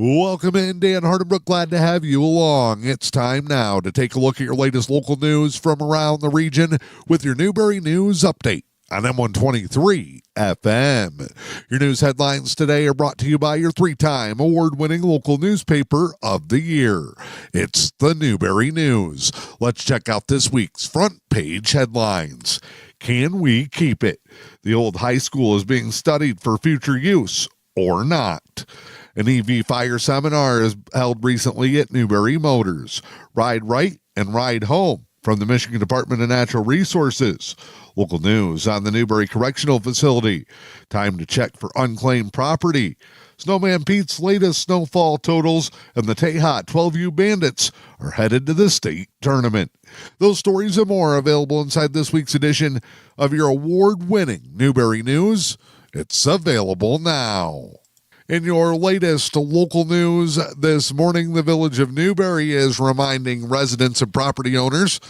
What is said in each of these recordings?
Welcome in, Dan Hardenbrook. Glad to have you along. It's time now to take a look at your latest local news from around the region with your Newberry News Update on M123 FM. Your news headlines today are brought to you by your three-time award-winning local newspaper of the year. It's the Newberry News. Let's check out this week's front page headlines. Can we keep it? The old high school is being studied for future use or not. An EV fire seminar is held recently at Newberry Motors. Ride right and ride home from the Michigan Department of Natural Resources. Local news on the Newberry Correctional Facility. Time to check for unclaimed property. Snowman Pete's latest snowfall totals and the Tejas 12U Bandits are headed to the state tournament. Those stories and more available inside this week's edition of your award-winning Newberry News. It's available now. In your latest local news this morning, the Village of Newberry is reminding residents and property owners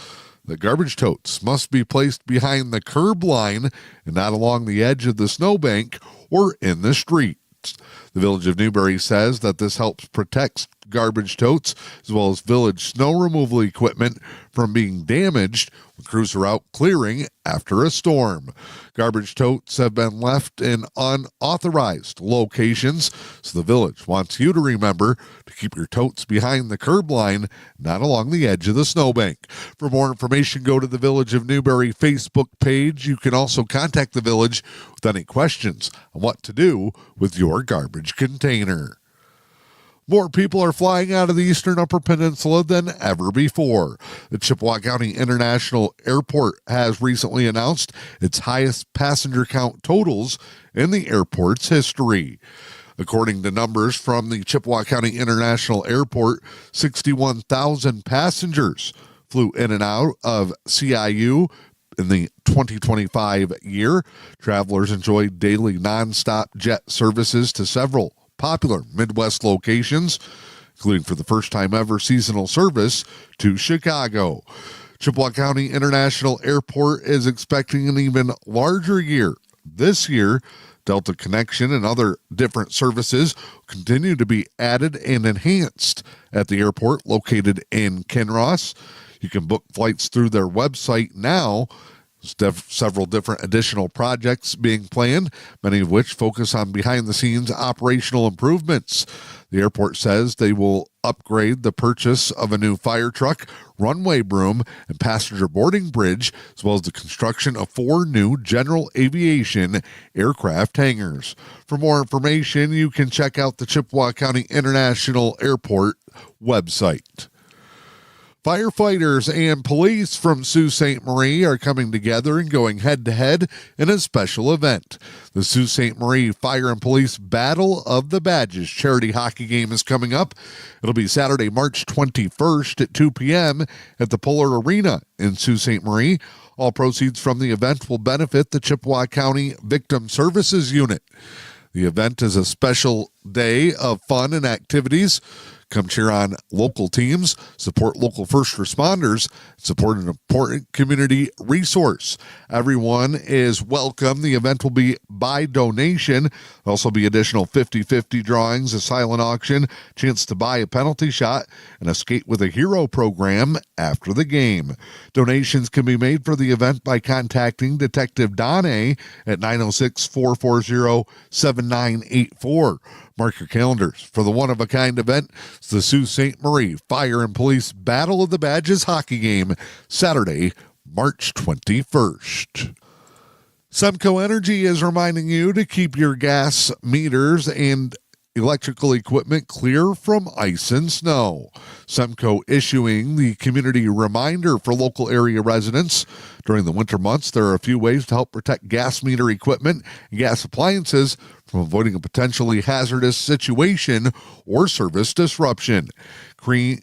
that garbage totes must be placed behind the curb line and not along the edge of the snowbank or in the street. The Village of Newberry says that this helps protect garbage totes as well as village snow removal equipment from being damaged when crews are out clearing after a storm. Garbage totes have been left in unauthorized locations, so the village wants you to remember to keep your totes behind the curb line, not along the edge of the snowbank. For more information, go to the Village of Newberry Facebook page. You can also contact the village with any questions on what to do with your garbage container. More people are flying out of the eastern Upper Peninsula than ever before. The Chippewa County International Airport has recently announced its highest passenger count totals in the airport's history. According to numbers from the Chippewa County International Airport, 61,000 passengers flew in and out of CIU in the 2025 year. Travelers enjoyed daily nonstop jet services to several popular Midwest locations, including for the first time ever seasonal service to Chicago. Chippewa County International Airport is expecting an even larger year this year. Delta Connection and other different services continue to be added and enhanced at the airport located in Kinross. You can book flights through their website now. There's several different additional projects being planned, many of which focus on behind-the-scenes operational improvements. The airport says they will upgrade the purchase of a new fire truck, runway broom, and passenger boarding bridge, as well as the construction of 4 new general aviation aircraft hangars. For more information, you can check out the Chippewa County International Airport website. Firefighters and police from Sault Ste. Marie are coming together and going head-to-head in a special event. The Sault Ste. Marie Fire and Police Battle of the Badges charity hockey game is coming up. It'll be Saturday, March 21st at 2 p.m. at the Polar Arena in Sault Ste. Marie. All proceeds from the event will benefit the Chippewa County Victim Services Unit. The event is a special day of fun and activities. Come cheer on local teams, support local first responders, support an important community resource. Everyone is welcome. The event will be by donation. There'll also be additional 50-50 drawings, a silent auction, chance to buy a penalty shot, and a skate with a hero program after the game. Donations can be made for the event by contacting Detective Don A. at 906-440-7984. Mark your calendars for the one-of-a-kind event. It's the Sault Ste. Marie Fire and Police Battle of the Badges hockey game, Saturday, March 21st. Semco Energy is reminding you to keep your gas meters and electrical equipment clear from ice and snow. Semco issuing the community reminder for local area residents. During the winter months, there are a few ways to help protect gas meter equipment and gas appliances from avoiding a potentially hazardous situation or service disruption. Clean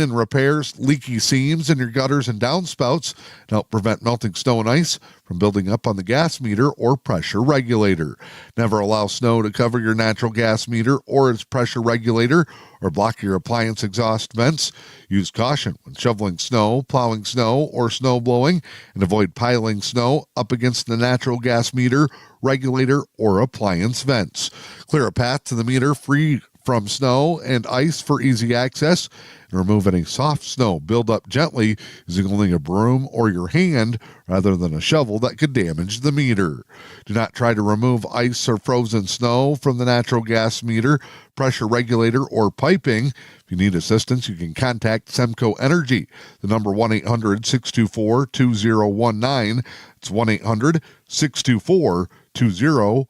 and repair leaky seams in your gutters and downspouts to help prevent melting snow and ice from building up on the gas meter or pressure regulator. Never allow snow to cover your natural gas meter or its pressure regulator or block your appliance exhaust vents. Use caution when shoveling snow, plowing snow, or snow blowing, and avoid piling snow up against the natural gas meter, regulator, or appliance vents. Clear a path to the meter free from snow and ice for easy access. And remove any soft snow buildup gently using only a broom or your hand rather than a shovel that could damage the meter. Do not try to remove ice or frozen snow from the natural gas meter, pressure regulator, or piping. If you need assistance, you can contact Semco Energy. The number 1-800-624-2019. It's 1-800-624-2019.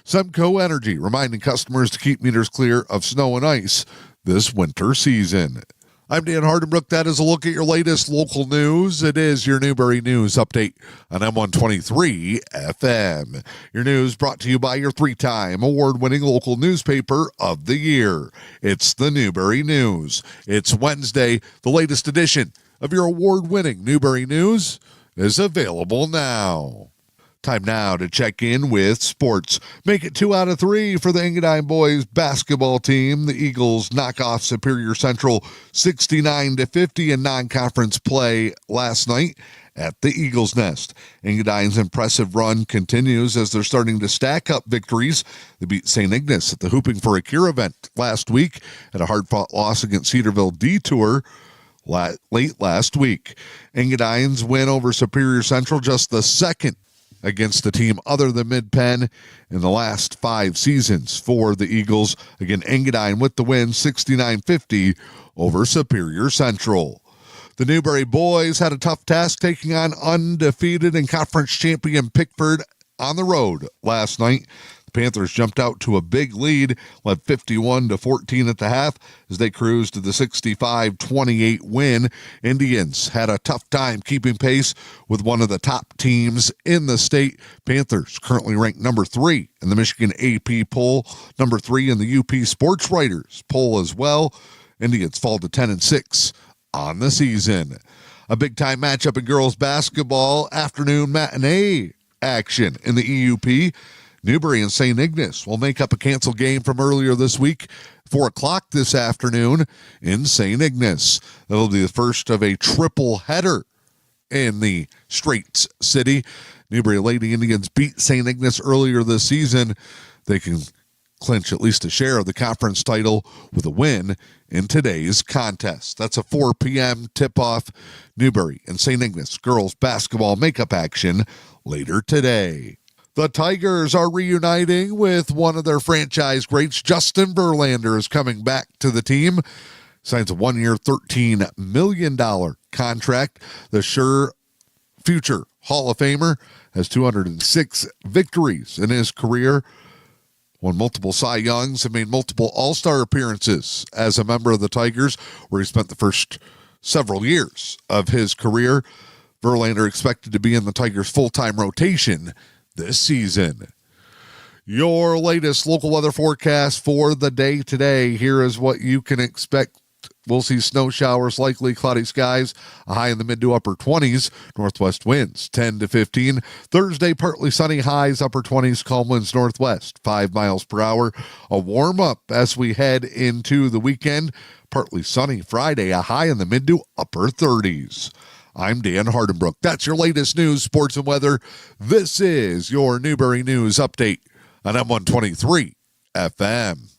Semco Energy, reminding customers to keep meters clear of snow and ice this winter season. I'm Dan Hardenbrook. That is a look at your latest local news. It is your Newberry News Update on M123 FM. Your news brought to you by your 3-time award-winning local newspaper of the year. It's the Newberry News. It's Wednesday. The latest edition of your award-winning Newberry News is available now. Time now to check in with sports. Make it 2 out of 3 for the Engadine boys basketball team. The Eagles knock off Superior Central 69-50 in non-conference play last night at the Eagles Nest. Engadine's impressive run continues as they're starting to stack up victories. They beat St. Ignace at the Hooping for a Cure event last week, at a hard-fought loss against Cedarville Detour late last week. Engadine's win over Superior Central, just the second against a team other than Mid-Penn in the last 5 seasons for the Eagles. Again, Engadine with the win, 69-50 over Superior Central. The Newberry boys had a tough task taking on undefeated and conference champion Pickford on the road last night. The Panthers jumped out to a big lead, led 51-14 at the half as they cruised to the 65-28 win. Indians had a tough time keeping pace with one of the top teams in the state. Panthers currently ranked number 3 in the Michigan AP poll, number 3 in the UP Sports Writers poll as well. Indians fall to 10-6 on the season. A big-time matchup in girls basketball, afternoon matinee action in the EUP. Newberry and St. Ignace will make up a canceled game from earlier this week, 4 o'clock this afternoon in St. Ignace. That'll be the first of a triple header in the Straits City. Newberry Lady Indians beat St. Ignace earlier this season. They can clinch at least a share of the conference title with a win in today's contest. That's a 4 p.m. tip-off. Newberry and St. Ignace girls basketball makeup action later today. The Tigers are reuniting with one of their franchise greats. Justin Verlander is coming back to the team. Signs a 1-year, $13 million contract. The sure future Hall of Famer has 206 victories in his career. Won multiple Cy Youngs and made multiple All-Star appearances as a member of the Tigers, where he spent the first several years of his career. Verlander expected to be in the Tigers' full-time rotation this season. Your latest local weather forecast for the day today. Here is what you can expect. We'll see snow showers, likely cloudy skies, a high in the mid to upper 20s, northwest winds 10 to 15. Thursday, partly sunny, highs upper 20s, calm winds northwest 5 miles per hour. A warm up as we head into the weekend. Partly sunny Friday, a high in the mid to upper 30s. I'm Dan Hardenbrook. That's your latest news, sports, and weather. This is your Newberry News Update on M123 FM.